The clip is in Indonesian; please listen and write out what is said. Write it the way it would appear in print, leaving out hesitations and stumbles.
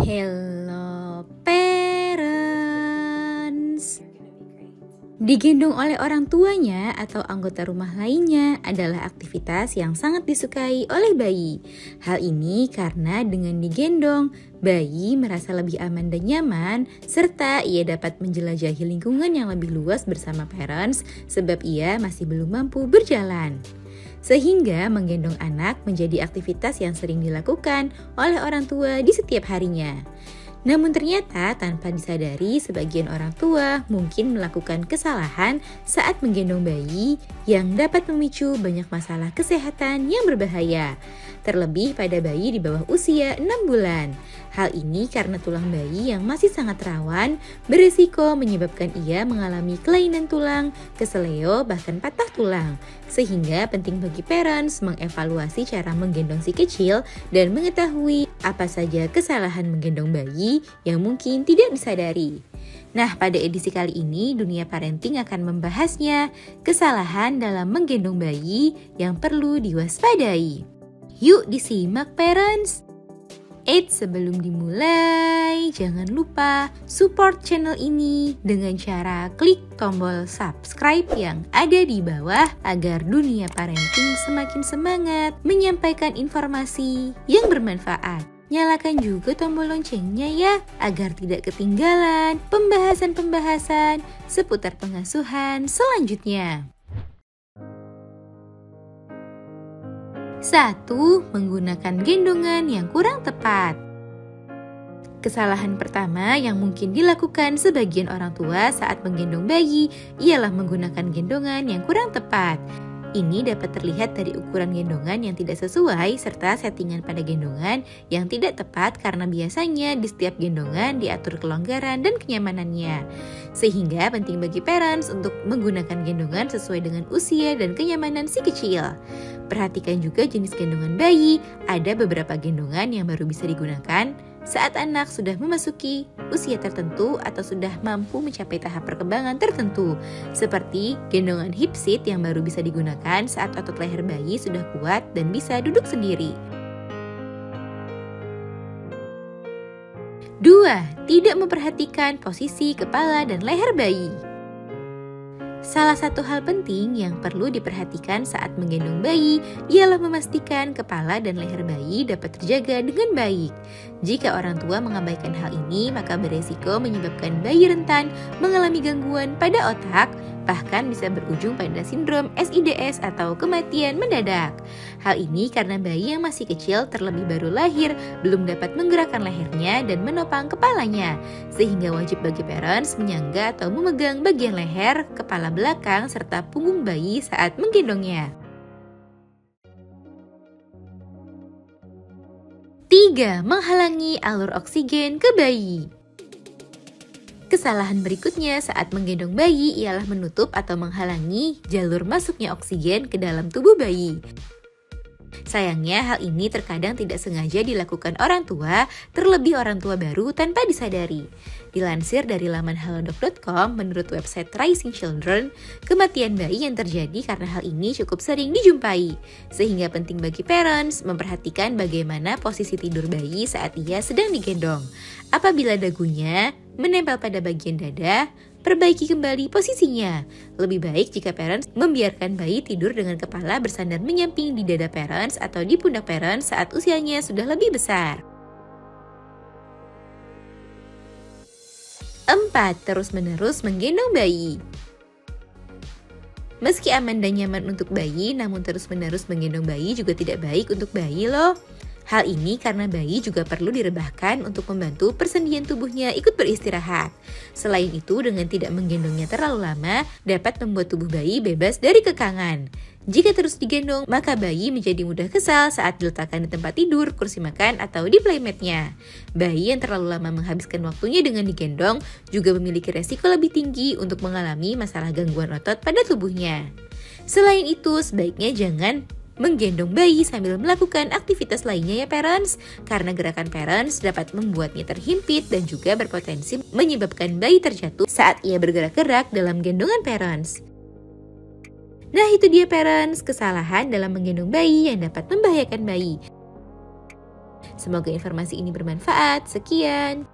Hello parents. Digendong oleh orang tuanya atau anggota rumah lainnya adalah aktivitas yang sangat disukai oleh bayi. Hal ini karena dengan digendong, bayi merasa lebih aman dan nyaman, serta ia dapat menjelajahi lingkungan yang lebih luas bersama parents sebab ia masih belum mampu berjalan. Sehingga menggendong anak menjadi aktivitas yang sering dilakukan oleh orang tua di setiap harinya. Namun ternyata tanpa disadari sebagian orang tua mungkin melakukan kesalahan saat menggendong bayi yang dapat memicu banyak masalah kesehatan yang berbahaya. Terlebih pada bayi di bawah usia 6 bulan. Hal ini karena tulang bayi yang masih sangat rawan berisiko menyebabkan ia mengalami kelainan tulang, keseleo, bahkan patah tulang. Sehingga penting bagi parents mengevaluasi cara menggendong si kecil dan mengetahui apa saja kesalahan menggendong bayi yang mungkin tidak disadari. Nah, pada edisi kali ini Dunia Parenting akan membahasnya, kesalahan dalam menggendong bayi yang perlu diwaspadai. Yuk disimak parents! Sebelum dimulai, jangan lupa support channel ini dengan cara klik tombol subscribe yang ada di bawah agar Dunia Parenting semakin semangat menyampaikan informasi yang bermanfaat. Nyalakan juga tombol loncengnya ya, agar tidak ketinggalan pembahasan-pembahasan seputar pengasuhan selanjutnya. 1. Menggunakan gendongan yang kurang tepat. Kesalahan pertama yang mungkin dilakukan sebagian orang tua saat menggendong bayi ialah menggunakan gendongan yang kurang tepat. Ini dapat terlihat dari ukuran gendongan yang tidak sesuai serta settingan pada gendongan yang tidak tepat karena biasanya di setiap gendongan diatur kelonggaran dan kenyamanannya. Sehingga penting bagi parents untuk menggunakan gendongan sesuai dengan usia dan kenyamanan si kecil. Perhatikan juga jenis gendongan bayi, ada beberapa gendongan yang baru bisa digunakan saat anak sudah memasuki usia tertentu atau sudah mampu mencapai tahap perkembangan tertentu, seperti gendongan hip seat yang baru bisa digunakan saat otot leher bayi sudah kuat dan bisa duduk sendiri. 2. Tidak memperhatikan posisi kepala dan leher bayi. Salah satu hal penting yang perlu diperhatikan saat menggendong bayi ialah memastikan kepala dan leher bayi dapat terjaga dengan baik. Jika orang tua mengabaikan hal ini, maka beresiko menyebabkan bayi rentan mengalami gangguan pada otak, bahkan bisa berujung pada sindrom SIDS atau kematian mendadak. Hal ini karena bayi yang masih kecil terlebih baru lahir belum dapat menggerakkan lehernya dan menopang kepalanya, sehingga wajib bagi parents menyangga atau memegang bagian leher, kepala belakang, serta punggung bayi saat menggendongnya. 3. Menghalangi alur oksigen ke bayi. Kesalahan berikutnya saat menggendong bayi ialah menutup atau menghalangi jalur masuknya oksigen ke dalam tubuh bayi. Sayangnya hal ini terkadang tidak sengaja dilakukan orang tua, terlebih orang tua baru tanpa disadari. Dilansir dari laman halodoc.com, menurut website Rising Children, kematian bayi yang terjadi karena hal ini cukup sering dijumpai. Sehingga penting bagi parents memperhatikan bagaimana posisi tidur bayi saat ia sedang digendong. Apabila dagunya menempel pada bagian dada, perbaiki kembali posisinya. Lebih baik jika parents membiarkan bayi tidur dengan kepala bersandar menyamping di dada parents atau di pundak parents saat usianya sudah lebih besar. 4. Terus-menerus menggendong bayi. Meski aman dan nyaman untuk bayi, namun terus-menerus menggendong bayi juga tidak baik untuk bayi loh. Hal ini karena bayi juga perlu direbahkan untuk membantu persendian tubuhnya ikut beristirahat. Selain itu, dengan tidak menggendongnya terlalu lama, dapat membuat tubuh bayi bebas dari kekangan. Jika terus digendong, maka bayi menjadi mudah kesal saat diletakkan di tempat tidur, kursi makan, atau di playmatnya. Bayi yang terlalu lama menghabiskan waktunya dengan digendong juga memiliki resiko lebih tinggi untuk mengalami masalah gangguan otot pada tubuhnya. Selain itu, sebaiknya jangan menggendong bayi sambil melakukan aktivitas lainnya ya parents, karena gerakan parents dapat membuatnya terhimpit dan juga berpotensi menyebabkan bayi terjatuh saat ia bergerak-gerak dalam gendongan parents. Nah itu dia parents, kesalahan dalam menggendong bayi yang dapat membahayakan bayi. Semoga informasi ini bermanfaat. Sekian.